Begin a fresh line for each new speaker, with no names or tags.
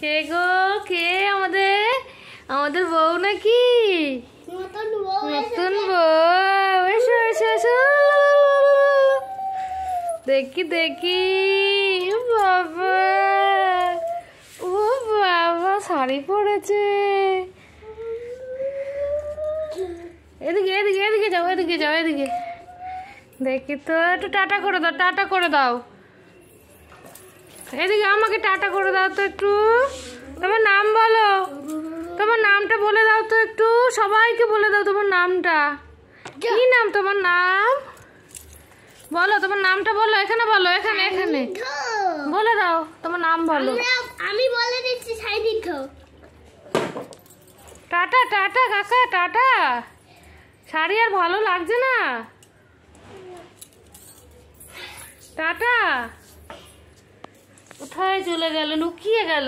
কে গো? কে? আমাদের আমাদের বউ নাকি? নতুন বউ। এসো এসো এসো, দেখি দেখি। বাবা, ও বাবা, শাড়ি পরেছে। এদিকে এদিকে এদিকে যাও, এদিকে যাও, এদিকে দেখি তো। একটু টাটা করে দাও, টাটা করে দাও। এদিকে আমাকে টাটা করে দাও তো একটু। তোমার নাম বলো, তোমার নামটা বলে দাও তো একটু। সবাইকে বলে দাও তোমার নামটা। কি নাম তোমার? নাম বলো, তোমার নামটা বলো। এখানে বলো, এখানে এখানে বলে দাও তোমার নাম বলো।
আমি বলে দিচ্ছি, সাইদিখো।
টাটা টাটা কাকা, টাটা। শাড়ি আর ভালো লাগছে না। টাটা। কোথায় চলে গেল? লুকিয়ে গেল।